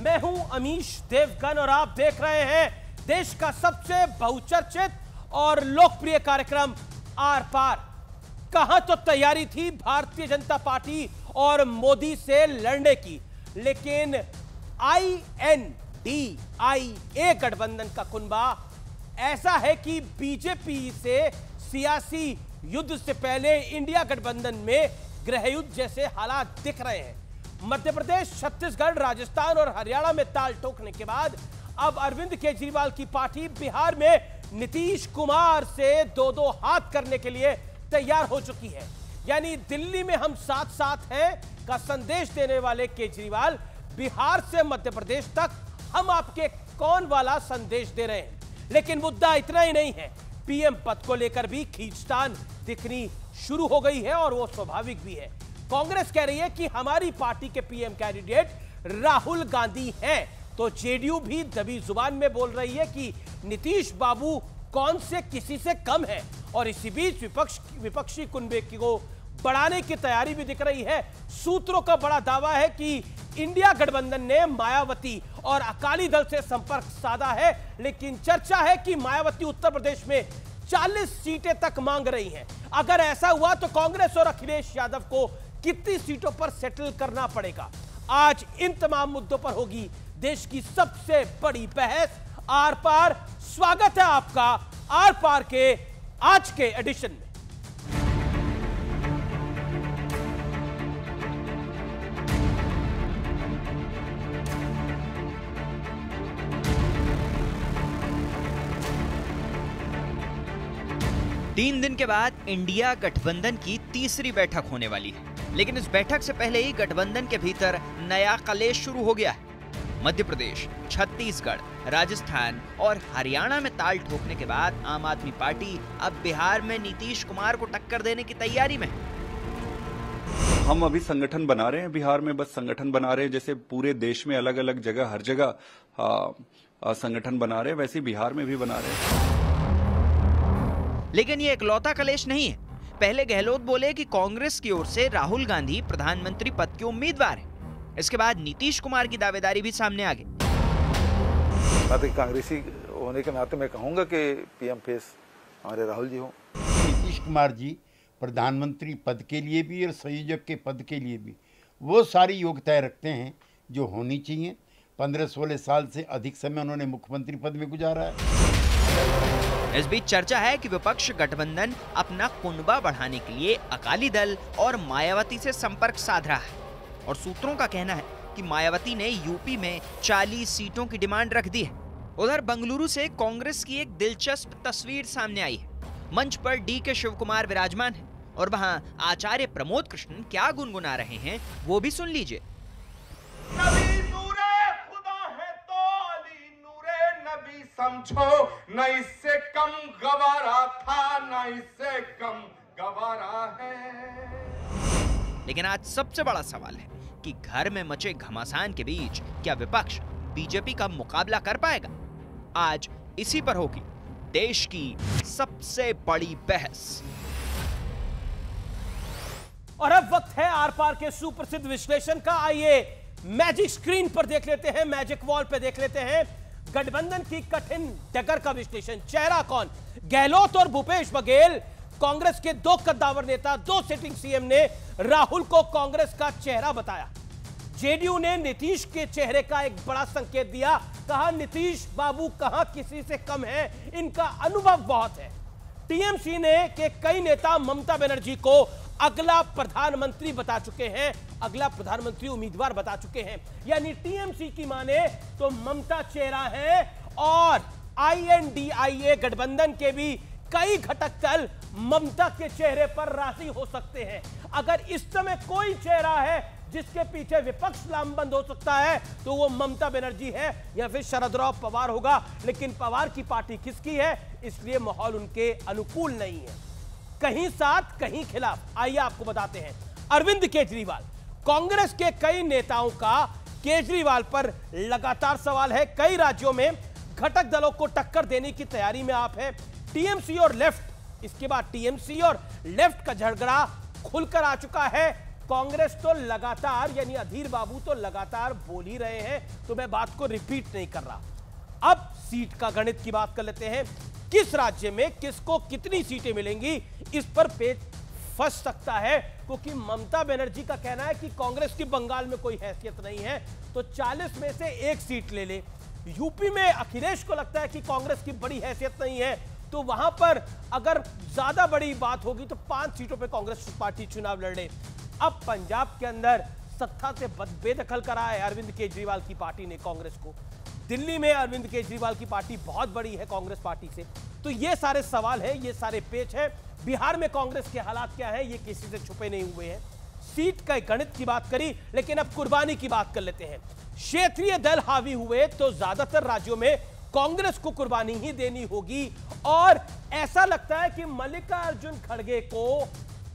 मैं हूं अमीश देवगन और आप देख रहे हैं देश का सबसे बहुचर्चित और लोकप्रिय कार्यक्रम आर पार। कहां तो तैयारी थी भारतीय जनता पार्टी और मोदी से लड़ने की, लेकिन INDIA गठबंधन का कुनबा ऐसा है कि बीजेपी से सियासी युद्ध से पहले इंडिया गठबंधन में गृहयुद्ध जैसे हालात दिख रहे हैं। मध्य प्रदेश, छत्तीसगढ़, राजस्थान और हरियाणा में ताल ठोकने के बाद अब अरविंद केजरीवाल की पार्टी बिहार में नीतीश कुमार से दो हाथ करने के लिए तैयार हो चुकी है। यानी दिल्ली में हम साथ साथ हैं का संदेश देने वाले केजरीवाल बिहार से मध्य प्रदेश तक हम आपके कौन वाला संदेश दे रहे हैं। लेकिन मुद्दा इतना ही नहीं है, पीएम पद को लेकर भी खींचतान दिखनी शुरू हो गई है और वो स्वाभाविक भी है। कांग्रेस कह रही है कि हमारी पार्टी के पीएम कैंडिडेट राहुल गांधी हैं, तो जेडीयू भी दबी जुबान में बोल रही है कि नीतीश बाबू कौन से किसी से कम है। और इसी बीच विपक्षी कुनबे को बढ़ाने की तैयारी भी दिख रही है। सूत्रों का बड़ा दावा है कि इंडिया गठबंधन ने मायावती और अकाली दल से संपर्क साधा है, लेकिन चर्चा है कि मायावती उत्तर प्रदेश में 40 सीटें तक मांग रही हैं। अगर ऐसा हुआ तो कांग्रेस और अखिलेश यादव को कितनी सीटों पर सेटल करना पड़ेगा। आज इन तमाम मुद्दों पर होगी देश की सबसे बड़ी बहस आर पार। स्वागत है आपका आर पार के आज के एडिशन में। तीन दिन के बाद इंडिया गठबंधन की तीसरी बैठक होने वाली है, लेकिन इस बैठक से पहले ही गठबंधन के भीतर नया कलेश शुरू हो गया है। मध्य प्रदेश, छत्तीसगढ़, राजस्थान और हरियाणा में ताल ठोकने के बाद आम आदमी पार्टी अब बिहार में नीतीश कुमार को टक्कर देने की तैयारी में है। हम अभी संगठन बना रहे हैं बिहार में, बस संगठन बना रहे हैं जैसे पूरे देश में अलग अलग जगह हर जगह संगठन बना रहे हैं, वैसे बिहार में भी बना रहे हैं। लेकिन ये इकलौता कलेश नहीं है। पहले गहलोत बोले कि कांग्रेस की ओर से राहुल गांधी प्रधानमंत्री पद के उम्मीदवार हैं। इसके बाद नीतीश कुमार की दावेदारी भी सामने आ गई। मैं तो कांग्रेसी होने के नाते मैं कहूंगा कि पीएम फेस हमारे राहुल जी हो। नीतीश कुमार जी प्रधानमंत्री पद के लिए भी और संयोजक के पद के लिए भी वो सारी योग्यताएं रखते हैं जो होनी चाहिए। 15-16 साल से अधिक समय उन्होंने मुख्यमंत्री पद में गुजारा है। इस बीच चर्चा है कि विपक्ष गठबंधन अपना कुनबा बढ़ाने के लिए अकाली दल और मायावती से संपर्क साध रहा है। और सूत्रों का कहना है कि मायावती ने यूपी में 40 सीटों की डिमांड रख दी है। उधर बंगलुरु से कांग्रेस की एक दिलचस्प तस्वीर सामने आई है। मंच पर DK शिवकुमार विराजमान है और वहां आचार्य प्रमोद कृष्ण क्या गुनगुना रहे हैं वो भी सुन लीजिए। समझो न इससे कम गवारा था, न इससे कम गवारा है। लेकिन आज सबसे बड़ा सवाल है कि घर में मचे घमासान के बीच क्या विपक्ष बीजेपी का मुकाबला कर पाएगा। आज इसी पर होगी देश की सबसे बड़ी बहस। और अब वक्त है आर पार के सुप्रसिद्ध विश्लेषण का। आइए मैजिक स्क्रीन पर देख लेते हैं, मैजिक वॉल पे देख लेते हैं गठबंधन की कठिन डगर का विश्लेषण। चेहरा कौन? गहलोत और भूपेश बघेल, कांग्रेस के दो कद्दावर नेता, 2 सिटिंग सीएम ने राहुल को कांग्रेस का चेहरा बताया। जेडीयू ने नीतीश के चेहरे का एक बड़ा संकेत दिया, कहा नीतीश बाबू कहां किसी से कम है, इनका अनुभव बहुत है। टीएमसी ने के कई नेता ममता बनर्जी को अगला प्रधानमंत्री बता चुके हैं, अगला प्रधानमंत्री उम्मीदवार बता चुके हैं। यानी टीएमसी की माने तो ममता चेहरा है और INDIA गठबंधन के भी कई घटक दल ममता के चेहरे पर राजी हो सकते हैं। अगर इस समय कोई चेहरा है जिसके पीछे विपक्ष लामबंद हो सकता है तो वो ममता बनर्जी है या फिर शरद राव पवार होगा। लेकिन पवार की पार्टी किसकी है, इसलिए माहौल उनके अनुकूल नहीं है। कहीं साथ कहीं खिलाफ। आइए आपको बताते हैं। अरविंद केजरीवाल, कांग्रेस के कई नेताओं का केजरीवाल पर लगातार सवाल है। कई राज्यों में घटक दलों को टक्कर देने की तैयारी में आप हैं। टीएमसी और लेफ्ट, इसके बाद टीएमसी और लेफ्ट का झगड़ा खुलकर आ चुका है। कांग्रेस तो लगातार, यानी अधीर बाबू तो लगातार बोल ही रहे हैं, तो मैं बात को रिपीट नहीं कर रहा। अब सीट का गणित की बात कर लेते हैं। किस राज्य में किसको कितनी सीटें मिलेंगी, इस पर पेच फंस सकता है, क्योंकि ममता बनर्जी का कहना है कि कांग्रेस की बंगाल में कोई हैसियत नहीं है, तो 40 में से 1 सीट ले ले। यूपी में अखिलेश को लगता है कि कांग्रेस की बड़ी हैसियत नहीं है, तो वहां पर अगर ज्यादा बड़ी बात होगी तो 5 सीटों पर कांग्रेस पार्टी चुनाव लड़े। अब पंजाब के अंदर सत्ता से बेदखल करा है अरविंद केजरीवाल की पार्टी ने कांग्रेस को। दिल्ली में अरविंद केजरीवाल की पार्टी बहुत बड़ी है कांग्रेस पार्टी से। तो ये सारे सवाल हैं, ये सारे पेच हैं। बिहार में कांग्रेस के हालात क्या है, ये किसी से छुपे नहीं हुए हैं। सीट का गणित की बात करी, लेकिन अब कुर्बानी की बात कर लेते हैं। क्षेत्रीय दल हावी हुए तो ज्यादातर राज्यों में कांग्रेस को कुर्बानी ही देनी होगी, और ऐसा लगता है कि मल्लिकार्जुन खड़गे को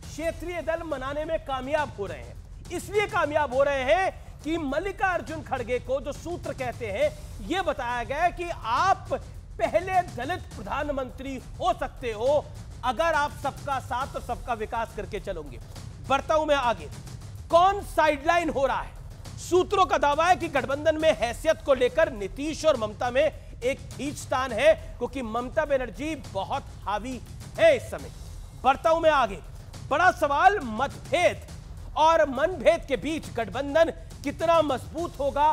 क्षेत्रीय दल मनाने में कामयाब हो रहे हैं। इसलिए कामयाब हो रहे हैं कि मल्लिकार्जुन खड़गे को जो सूत्र कहते हैं, यह बताया गया है कि आप पहले दलित प्रधानमंत्री हो सकते हो अगर आप सबका साथ और सबका विकास करके चलोगे। बढ़ता हूं मैं आगे। कौन साइडलाइन हो रहा है? सूत्रों का दावा है कि गठबंधन में हैसियत को लेकर नीतीश और ममता में एक खींचतान है, क्योंकि ममता बनर्जी बहुत हावी है इस समय। बढ़ता हूं मैं आगे। बड़ा सवाल मतभेद और मनभेद के बीच गठबंधन कितना मजबूत होगा,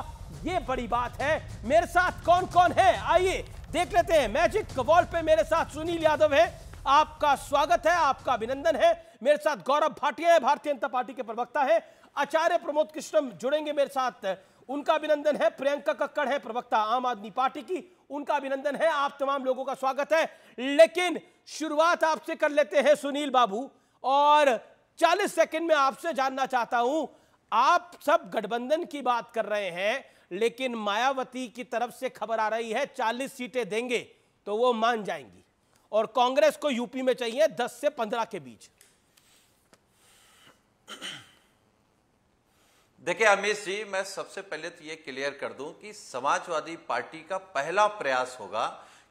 यह बड़ी बात है। मेरे साथ कौन कौन है, आइए देख लेते हैं। मैजिक वॉल पे मेरे साथ सुनील यादव है, आपका स्वागत है, आपका अभिनंदन है। मेरे साथ गौरव भाटिया है, भारतीय जनता पार्टी के प्रवक्ता है। आचार्य प्रमोद कृष्णम जुड़ेंगे मेरे साथ, उनका अभिनंदन है। प्रियंका कक्कड़ है, प्रवक्ता आम आदमी पार्टी की, उनका अभिनंदन है। आप तमाम लोगों का स्वागत है। लेकिन शुरुआत आपसे कर लेते हैं सुनील बाबू, और 40 सेकंड में आपसे जानना चाहता हूं, आप सब गठबंधन की बात कर रहे हैं, लेकिन मायावती की तरफ से खबर आ रही है 40 सीटें देंगे तो वो मान जाएंगी, और कांग्रेस को यूपी में चाहिए 10 से 15 के बीच। देखिए अमित जी, मैं सबसे पहले तो ये क्लियर कर दूं कि समाजवादी पार्टी का पहला प्रयास होगा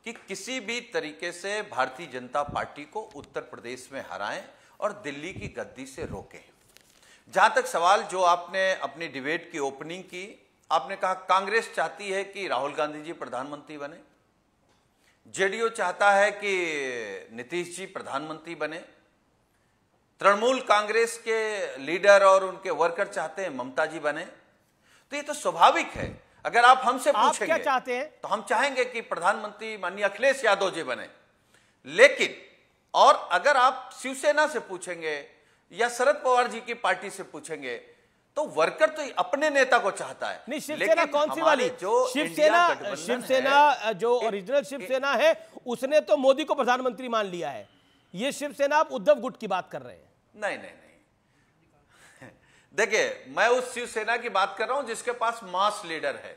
कि किसी भी तरीके से भारतीय जनता पार्टी को उत्तर प्रदेश में हराएं और दिल्ली की गद्दी से रोकें। जहां तक सवाल जो आपने अपनी डिबेट की ओपनिंग की, आपने कहा कांग्रेस चाहती है कि राहुल गांधी जी प्रधानमंत्री बने, जेडीयू चाहता है कि नीतीश जी प्रधानमंत्री बने, तृणमूल कांग्रेस के लीडर और उनके वर्कर चाहते हैं ममता जी बने। तो ये तो स्वाभाविक है। अगर आप हमसे पूछेंगे क्या चाहते हैं, तो हम चाहेंगे कि प्रधानमंत्री माननीय अखिलेश यादव जी बने। लेकिन और अगर आप शिवसेना से पूछेंगे या शरद पवार जी की पार्टी से पूछेंगे, तो वर्कर तो अपने नेता को चाहता है। नहीं, शिवसेना कौन सी वाली? जो शिवसेना जो ओरिजिनल शिवसेना है, उसने तो मोदी को प्रधानमंत्री मान लिया है। ये शिवसेना आप उद्धव गुट की बात कर रहे हैं। नहीं नहीं नहीं, देखिए मैं उस शिवसेना की बात कर रहा हूं जिसके पास मास लीडर है।